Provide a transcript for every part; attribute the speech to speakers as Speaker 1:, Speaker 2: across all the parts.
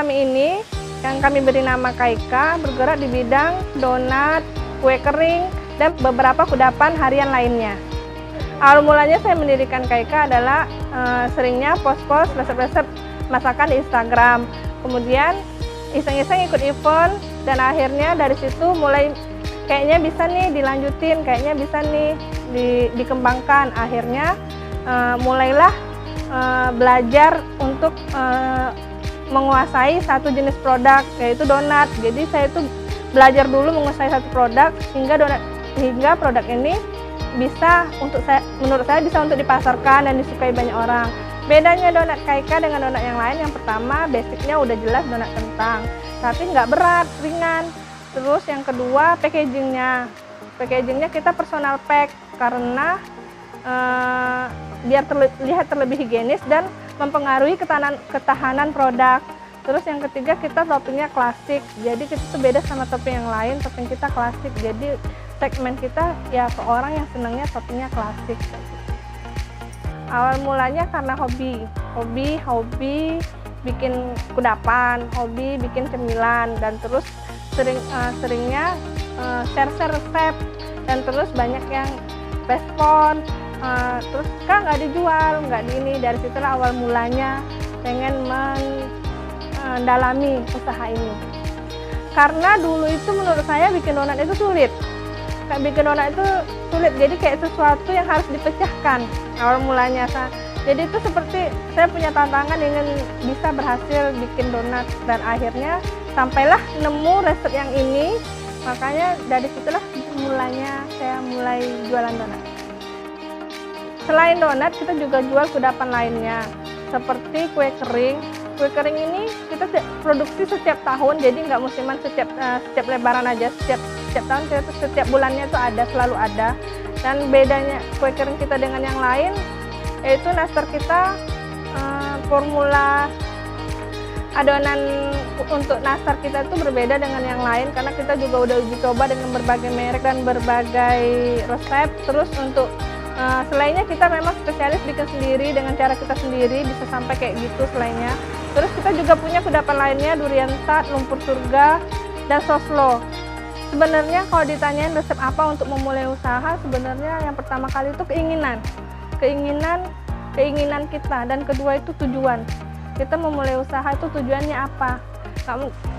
Speaker 1: kami ini, yang kami beri nama Kaika, bergerak di bidang donat, kue kering, dan beberapa kudapan harian lainnya. Awal mulanya saya mendirikan Kaika adalah seringnya post-post resep-resep masakan di Instagram. Kemudian iseng-iseng ikut event, dan akhirnya dari situ mulai kayaknya bisa nih dilanjutin, kayaknya bisa nih dikembangkan. Akhirnya mulailah belajar untuk menguasai satu jenis produk, yaitu donat. Jadi saya itu belajar dulu menguasai satu produk hingga produk ini bisa menurut saya bisa untuk dipasarkan dan disukai banyak orang. Bedanya donat Kaika dengan donat yang lain, yang pertama basicnya udah jelas donat kentang, tapi nggak berat, ringan. Terus yang kedua packagingnya kita personal pack karena biar terlihat terlebih higienis dan mempengaruhi ketahanan produk. Terus yang ketiga kita toppingnya klasik, jadi kita tuh beda sama topping yang lain, topping kita klasik. Jadi segmen kita ya ke orang yang senangnya toppingnya klasik. Awal mulanya karena hobi bikin kudapan, hobi bikin cemilan, dan terus seringnya share resep, dan terus banyak yang respon. Terus Kak nggak dijual, nggak di ini. Dari situlah awal mulanya pengen mendalami usaha ini. Karena dulu itu menurut saya bikin donat itu sulit. Jadi kayak sesuatu yang harus dipecahkan awal mulanya. Jadi itu seperti saya punya tantangan ingin bisa berhasil bikin donat, dan akhirnya sampailah nemu resep yang ini. Makanya dari situlah mulanya saya mulai jualan donat. Selain donat, kita juga jual kudapan lainnya, seperti kue kering. Kue kering ini kita produksi setiap tahun, jadi nggak musiman setiap lebaran aja. Setiap tahun, setiap bulannya itu selalu ada. Dan bedanya kue kering kita dengan yang lain, yaitu nastar kita formula adonan untuk nastar kita itu berbeda dengan yang lain, karena kita juga udah uji coba dengan berbagai merek dan berbagai resep. Terus untuk selainnya kita memang spesialis bikin sendiri dengan cara kita sendiri, bisa sampai kayak gitu selainnya. Terus kita juga punya kudapan lainnya, durian tart, lumpur surga, dan soslo. Sebenarnya kalau ditanyain resep apa untuk memulai usaha, sebenarnya yang pertama kali itu keinginan kita, dan kedua itu tujuan. Kita memulai usaha itu tujuannya apa?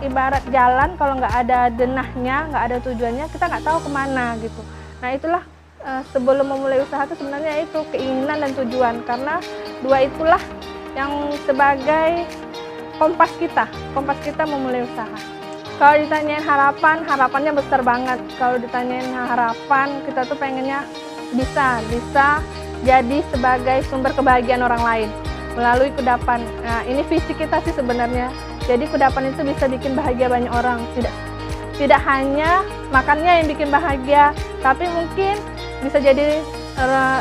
Speaker 1: Ibarat jalan, kalau nggak ada denahnya, nggak ada tujuannya, kita nggak tahu kemana gitu. Nah itulah sebelum memulai usaha itu sebenarnya itu keinginan dan tujuan, karena dua itulah yang sebagai kompas kita memulai usaha. Kalau ditanyain harapannya besar banget. Kalau ditanyain harapan, kita tuh pengennya bisa jadi sebagai sumber kebahagiaan orang lain melalui kudapan. Nah ini visi kita sih sebenarnya. Jadi kudapan itu bisa bikin bahagia banyak orang. Tidak hanya makannya yang bikin bahagia, tapi mungkin bisa jadi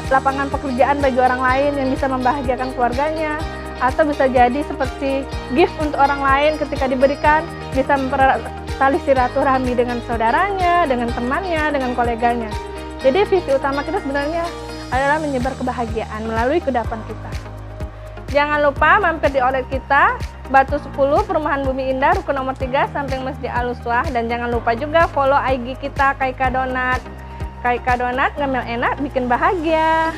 Speaker 1: lapangan pekerjaan bagi orang lain yang bisa membahagiakan keluarganya, atau bisa jadi seperti gift untuk orang lain ketika diberikan, bisa mempererat tali silaturahmi dengan saudaranya, dengan temannya, dengan koleganya. Jadi visi utama kita sebenarnya adalah menyebar kebahagiaan melalui kudapan kita. Jangan lupa mampir di outlet kita, Batu 10, Perumahan Bumi Indah, Rukun nomor 3, samping Masjid Al-Uswah. Dan jangan lupa juga follow IG kita, Kaika Donat. Kaika Donat, ngemil enak, bikin bahagia.